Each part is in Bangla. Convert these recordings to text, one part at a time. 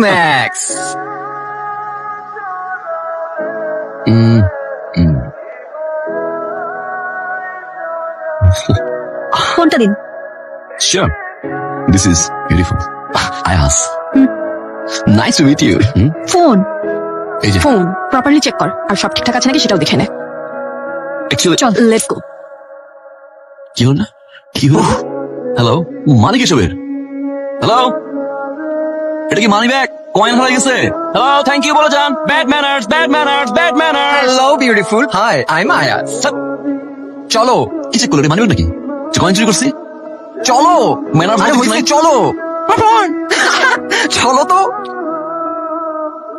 ম্যাক্স। ফোনটা দিন। Sure. This is beautiful. Ayaz. Nice to meet you. Phone এই যে ফোন প্রপারলি চেক কর, আর সব ঠিকঠাক আছে নাকি সেটাও দেখে নে। অ্যাকচুয়ালি চল লেটস গো। কি হলো না? কি হলো? হ্যালো, মানে কি সবের? হ্যালো, এটা কি মানি ব্যাগ? কয়েন হয়ে গেছে? হ্যালো, থ্যাংক ইউ বলে যান। Bad manners, bad manners, bad manners. Hello beautiful, hi I am Ayaz. চলো কি চেক করলো? মানি ব্যাগ নাকি? কয়েন চুরি করছি? চলো ম্যানার্স আরে হইছে, চলো চলো তো।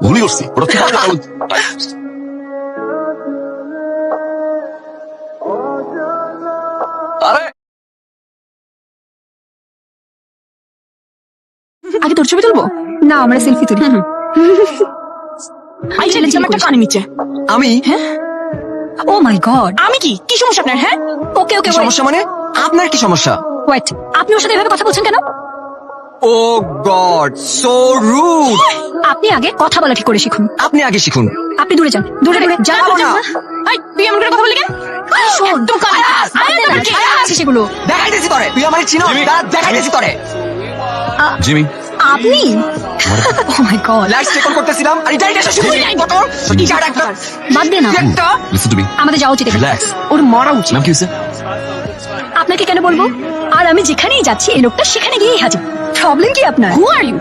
ভুলই করছি। ওটা কি? আরে আগে তোর ছবি তুলবো না, আমরা সেলফি তুলি। আই ছেলে জামাটা কানে নিচে। আমি ও মাই গড, আমি কি সমস্যা আপনার? হ্যাঁ, ওকে ওকে সমস্যা মানে? আপনার কি সমস্যা? ওয়েট, আপনি ওর সাথে এভাবে কথা বলছেন কেন? ও গড, সো রুড। আপনি আগে কথা বলা ঠিক করে শিখুন। আপনি আগে শিখুন। আপনি দূরে যান, দূরে দূরে যান। যাবো না। এই, তুই এমন করে কথা বললি কেন? শোন, একদম কানে আছে সেগুলো। দেখাইতেছি তোরে, তুই আমার চিনো? দেখাইতেছি তোরে। জিমি, আপনি ও মাই গড, লাইটস চেক করতেছিলাম আর এটা এটা শুরু হয়ে গেল। তোর ইজার একটা বাদ দে না, একটা লিসেন টু মি। আমাদের যাওয়া উচিত এখানে। রিল্যাক্স। ওর মরা উচিত। নাম কি হয়েছে? আপনাকে কেন বলবো? আর আমি যেখানেই যাচ্ছি এই লোকটা সেখানে গিয়েই হাজির। প্রবলেম কি আপনার? হু আর ইউ?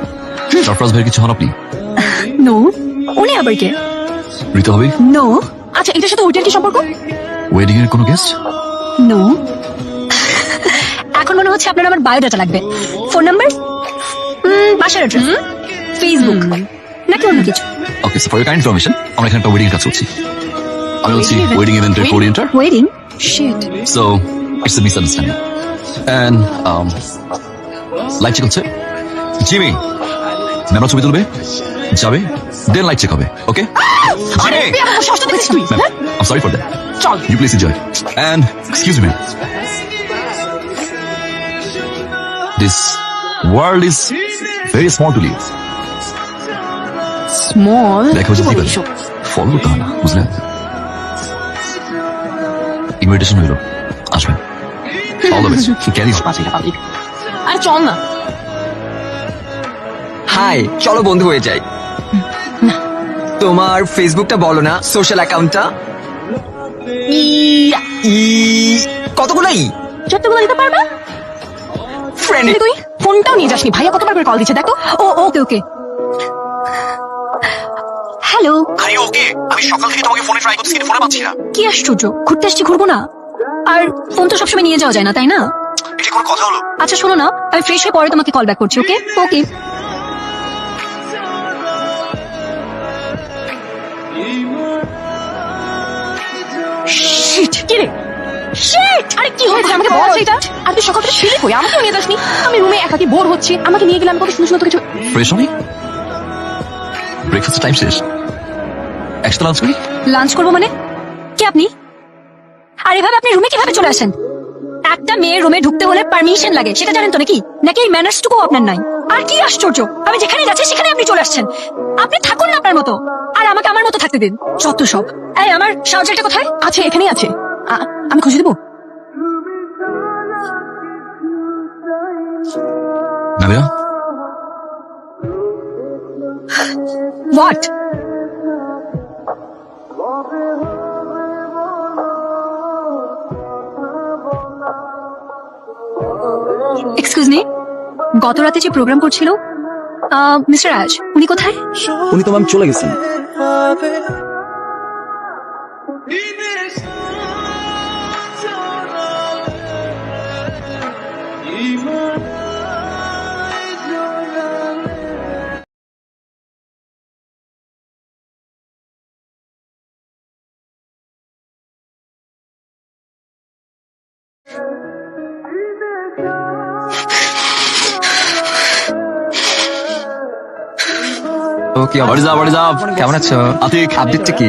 সরফরাজ ভাইয়ের কিছু হন আপনি? নো, উনি আবার কে? ঋতু হবে? নো আচ্ছা, এটার সাথে ওইটার কি সম্পর্ক? ওয়েডিং এর কোনো গেস্ট? নো। এখন মনে হচ্ছে আপনার আমার বায়োডাটা লাগবে, ফোন নাম্বার, বাসার অ্যাড্রেস, ফেসবুক, নাকি অন্য কিছু? Okay, so for your kind information, আমরা এখানে একটা ওয়েডিং এর কাজ করছি। আমি হচ্ছি ওয়েডিং ইভেন্টের coordinator. Wedding? Shit. So it's a misunderstanding. And light check হচ্ছে। জিমি, ম্যামরা ছবি তুলবে, যাবে, দেন লাইট চেক হবে। ওকে? আরে তুই আমার ষষ্ঠ দেখছিস তুই? Ma'am, I'm sorry for that. চল। You please enjoy. And excuse me. This world is very small to live. Small. দেখা হচ্ছে দিবারে। ফলো তা না, বুঝলেন? ইনভিটেশন হইল, আসবেন। All the best. Carry on. আরে চল না। হাই, চলো বন্ধু হয়ে যাই। তোমার ফেসবুকটা বলো না, সোশ্যাল অ্যাকাউন্টটা। কতগুলো যতগুলো দিতে পারবে। ফ্রেন্ড। তুই ফোনটাও নিয়ে যাসনি, ভাইয়া কতবার করে কল দিচ্ছে দেখো। ও ওকে ওকে। হ্যালো, আরে ওকে, আমি সকাল থেকে তোমাকে ফোনে ট্রাই করতেছি, কিন্তু ফোনে পাচ্ছি না। কি আশ্চর্য, ঘুরতে আসছি ঘুরবো না? আর ফোন তো সবসময় নিয়ে যাওয়া যায় না, তাই না? এটা কোনো কথা হলো? আচ্ছা শোনো না, আমি ফ্রেশ হয়ে পরে তোমাকে কল ব্যাক করছি। ওকে ওকে। শিট, কি রে? শিট! আরে কি হয়েছে আমাকে বল সেটা। আর তুই সকাল থেকে ছিলি কই? আমাকেও নিয়ে যাসনি। আমি রুমে একাকি বোর হচ্ছি, আমাকে নিয়ে গেলে আমি কত সুন্দর সুন্দর কিছু। ফ্রেশ হনি? ব্রেকফাস্ট টাইম শেষ, একসাথে লাঞ্চ করি। লাঞ্চ করবো মানে? কে আপনি? আর এভাবে আপনি রুমে কিভাবে চলে আসেন? একটা মেয়ের রুমে ঢুকতে হলে পারমিশন লাগে, সেটা জানেন তো নাকি? নাকি এই ম্যানার্স টুকু আপনার নাই? আর কি আশ্চর্য, আমি যেখানে যাচ্ছি সেখানে আপনি চলে আসছেন। আপনি থাকুন না আপনার মতো, আর আমাকে আমার মতো থাকতে দিন। যত সব। এই আমার শাওয়ারটা কোথায়? আছে, এখানেই আছে। আমি খুঁজে দেবো। নাবিয়া, হোয়াট? এক্সকিউজ মি, গত রাতে যে প্রোগ্রাম করছিল মিস্টার রাজ, উনি কোথায়? উনি তো ম্যাম চলে গেছেন। ওকে, কেমন আছো? আতিক। আপডেটটা কি?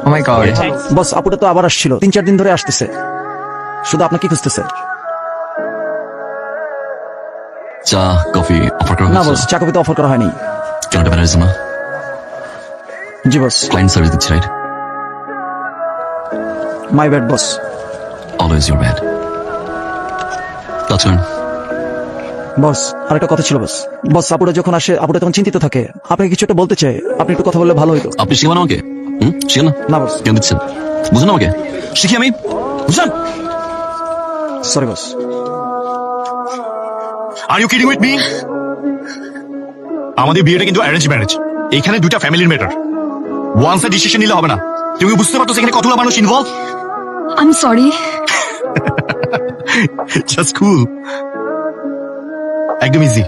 ও মাই গড। বস, আপুটা তো আবার আসছিল, 3-4 দিন ধরে আসতেছে, শুধু আপনাকে খুঁজতেছে। চা কফি অফার করা না হয়েছে? বস, চা কফি তো অফার করা হয়নি। কেনটা ম্যানারিজম না? জি বস। ক্লায়েন্ট সার্ভিস দিচ্ছি, right? My bad boss. Always your bad. কাজ করেন। বস আরেকটা কথা ছিল বস। বস আপুরা যখন আসে, আপুরা তখন চিন্তিত থাকে, আপনাকে কিছু একটা বলতে চাই, আপনি একটু কথা বললে ভালো হতো। আপনি শিখাবেন আমাকে? শিখেন না? না বস। কেন দিচ্ছেন? বুঝুন আমাকে, শিখি আমি, বুঝলেন? Sorry boss. Are you kidding with me? আমাদের বিয়েটা কিন্তু অ্যারেঞ্জ ম্যারেজ। এখানে দুইটা ফ্যামিলির ম্যাটার। ওয়ান্স এ ডিসিশন নিলে হবে না। তুমি বুঝতে পারছো এখানে কতগুলো মানুষ involve? I am sorry. Just cool, একদম ইজি।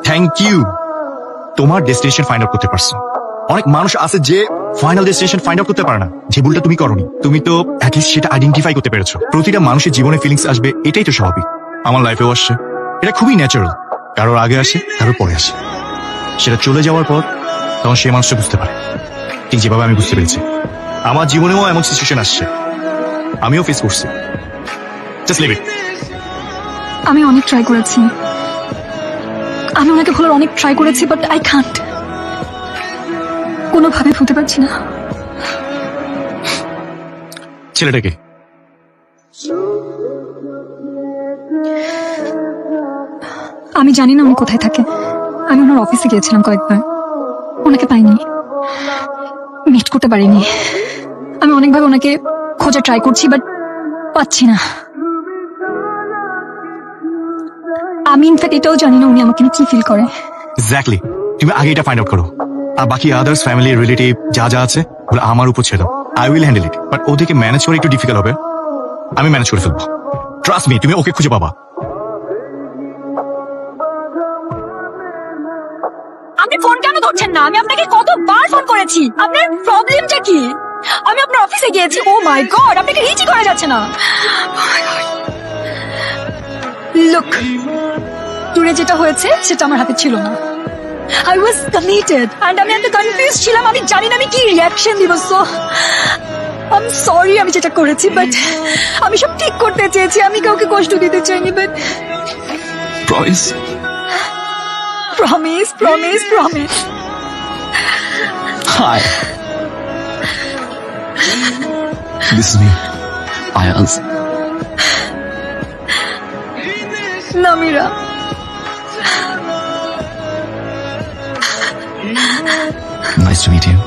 Thank you. তোমার ডেস্টিনেশন ফাইন্ড আউট করতে পারছো। অনেক মানুষ আছে যে ফাইনাল ডেস্টিনেশন ফাইন্ড আউট করতে পারে না। যে ভুলটা তুমি করোনি, তুমি তো অ্যাটলিস্ট সেটা আইডেন্টিফাই করতে পেরেছো। প্রতিটা মানুষের জীবনে ফিলিংস আসবে, এটাই তো স্বাভাবিক। আমার লাইফেও আসছে, এটা খুবই ন্যাচারাল। কারোর আগে আসে, কারোর পরে আসে। সেটা চলে যাওয়ার পর তখন সেই মানুষটা বুঝতে পারে, ঠিক যেভাবে আমি বুঝতে পেরেছি। আমার জীবনেও এমন সিচুয়েশন আসছে, আমিও ফেস করছি। Just leave it. আমি অনেক ট্রাই করেছি, আমি ওনাকে ভুলার অনেক ট্রাই করেছি, বাট আই কান্ট। কোনোভাবে ভুলতে পারছি না। ছেলেটাকে আমি জানি না উনি কোথায় থাকে। আমি ওনার অফিসে গিয়েছিলাম কয়েকবার, ওনাকে পাইনি, মিট করতে পারিনি। আমি অনেকভাবে ওনাকে খোঁজা ট্রাই করছি, বাট পাচ্ছি না। আমি ইনফ্যাক্ট এটাও জানি না উনি আমাকে নিয়ে কি ফিল করে। এক্স্যাক্টলি, তুমি আগে এটা ফাইন্ড আউট করো। আর বাকি আদার্স ফ্যামিলি রিলেটিভ যা যা আছে ওগুলো আমার উপর ছেড়ে দাও। I will handle it. But ওদেরকে ম্যানেজ করে একটু ডিফিকাল্ট হবে, আমি ম্যানেজ করে ফেলবো। ট্রাস্ট মি, তুমি ওকে খুঁজে পাবা। আপনি ফোন কেন ধরছেন না? আমি আপনাকে কতবার ফোন করেছি, আপনার প্রবলেমটা কি? আমি আপনার অফিসে গিয়েছি, ও মাই গড, আপনাকে রিচই করা যাচ্ছে না। লুক, দূরে যেটা হয়েছে সেটা আমার হাতে ছিল না। I was committed and আমি এত কনফিউজ ছিলাম, আমি জানি না আমি কি রিঅ্যাকশন দিব। সো I'm sorry আমি যেটা করেছি, বাট আমি সব ঠিক করতে চেয়েছি, আমি কাউকে কষ্ট দিতে চাইনি। But promise. Promise, promise, promise. Hi, this is me, Ayaz. Namira. Nice to meet you.